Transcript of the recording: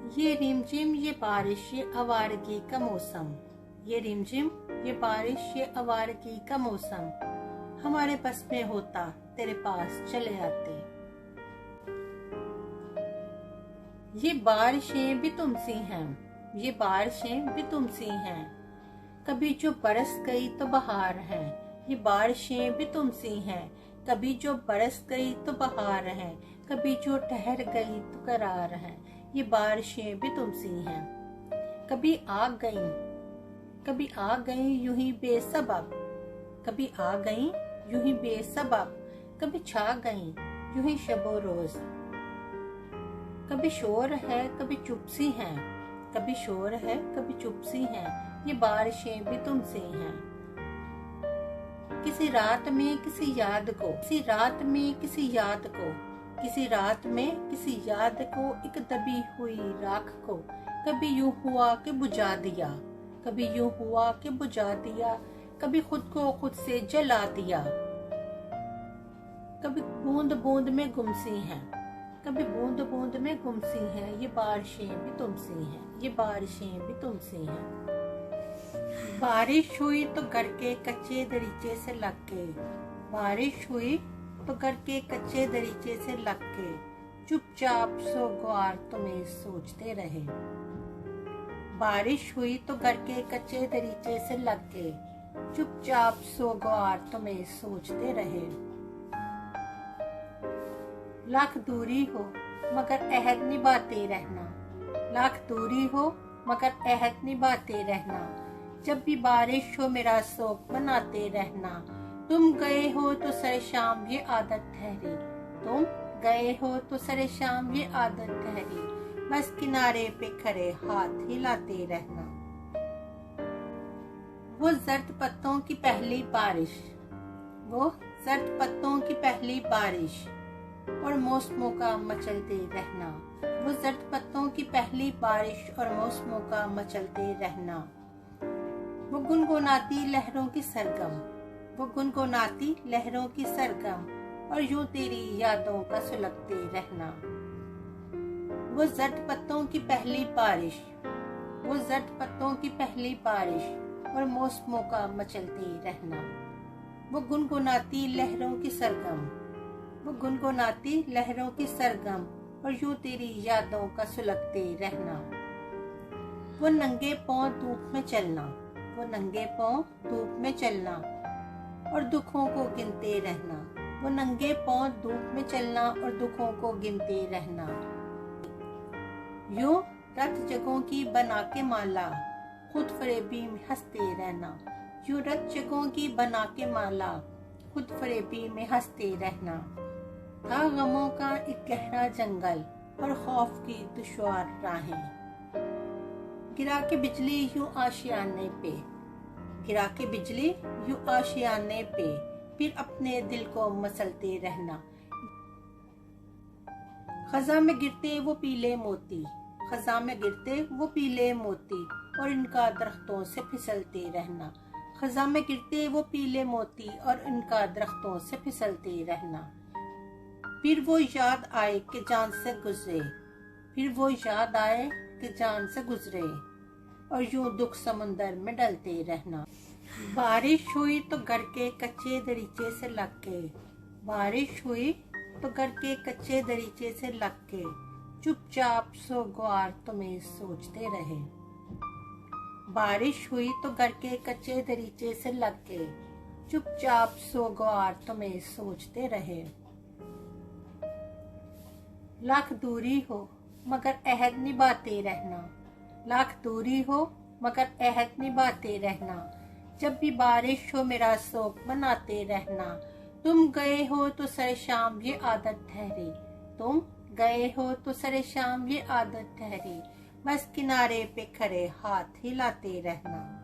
ये रिमझिम ये बारिश ये आवारगी का मौसम, ये रिमझिम ये बारिश ये आवारगी का मौसम, हमारे बस में होता तेरे पास चले आते। ये बारिशें भी तुमसी हैं, ये बारिशें भी तुमसी हैं, कभी जो बरस गई तो बहार है। ये बारिशें भी तुमसी हैं, कभी जो बरस गई तो बहार है, कभी जो ठहर गई तो करार है। ये बारिशें भी तुमसी हैं, कभी आ गई यूं ही बेसबब, कभी आ गई यूं ही बेसबब, कभी छा गई यूं ही शबो रोज। कभी शोर है कभी चुपसी है, कभी शोर है कभी चुपसी है, ये बारिशें भी तुमसे हैं। किसी रात में किसी याद को, किसी रात में किसी याद को, किसी रात में किसी याद को, एक दबी हुई राख को, कभी यूं हुआ कि बुझा दिया, कभी यूं हुआ कि बुझा दिया, कभी खुद को खुद से जला दिया। कभी बूंद बूंद में गुमसी हैं, कभी बूंद बूंद में गुमसी हैं, ये बारिशें भी तुमसी हैं, ये बारिशें भी तुमसी हैं। बारिश हुई तो घर के कच्चे दरीचे से लग के, बारिश हुई तो घर के कच्चे दरीचे से लग के, चुपचाप सो ग्वार तुम्हें सोचते रहे। बारिश हुई तो घर के कच्चे दरीचे से लग के, चुपचाप सो ग्वार तुम्हें सोचते रहे। लाख दूरी हो मगर अहद निभाते रहना, लाख दूरी हो मगर अहद निभाते रहना, जब भी बारिश हो मेरा शौक मनाते रहना। तुम गए हो तो सरे शाम ये आदत ठहरी, तुम गए हो तो सरे शाम ये आदत ठहरी, बस किनारे पे खड़े हाथ हिलाते रहना। वो जर्द पत्तों की पहली बारिश, वो जर्द पत्तों की पहली बारिश और मौसमों का मचलते रहना, वो जर्द पत्तों की पहली बारिश और मौसमों का मचलते रहना। वो गुनगुनाती लहरों की सरगम, वो गुनगुनाती लहरों की सरगम और यूं तेरी यादों का सुलगते रहना। वो जर्द पत्तों की पहली बारिश, वो जर्द पत्तों की पहली बारिश और मौसमों का मचलते रहना। वो गुनगुनाती लहरों की सरगम, वो गुनगुनाती लहरों की सरगम और यूं तेरी यादों का सुलगते रहना। वो नंगे पांव धूप में चलना, वो नंगे पांव धूप में चलना और दुखों को गिनते रहना, वो नंगे पांव धूप में चलना और दुखों को गिनते रहना। यूं रत जगहों की बना के माला, खुद फरेबी में हंसते रहना, यूं रत जगहों की बना के माला, खुद फरेबी में हंसते रहना। था गमों का एक गहरा जंगल और खौफ की दुश्वार राहें, गिरा के बिजली यूं आशियाने पे, गिरा के बिजली यूं आशियाने पे, फिर अपने दिल को मसलते रहना। खजा में गिरते वो पीले मोती, खजा में गिरते वो पीले मोती और इनका दरख्तों से फिसलते रहना, खजा में गिरते वो पीले मोती और इनका दरख्तों से फिसलते रहना। फिर वो याद आए कि जान से गुजरे, फिर वो याद आए कि जान से गुजरे और यूं दुख समुंदर में डलते रहना। बारिश हुई तो घर के कच्चे दरीचे से लग के, बारिश हुई तो घर के कच्चे दरीचे से लग के, चुपचाप सो ग्वार तुम्हें सोचते रहे। बारिश हुई तो घर के कच्चे दरीचे से लग के, चुपचाप सो ग्वार तुम्हें सोचते रहे। लाख दूरी हो मगर अहद निभाते रहना, लाख दूरी हो मगर अहद निभाते रहना, जब भी बारिश हो मेरा शौक मनाते रहना। तुम गए हो तो सरे शाम ये आदत ठहरी, तुम गए हो तो सरे शाम ये आदत ठहरी, बस किनारे पे खड़े हाथ हिलाते रहना।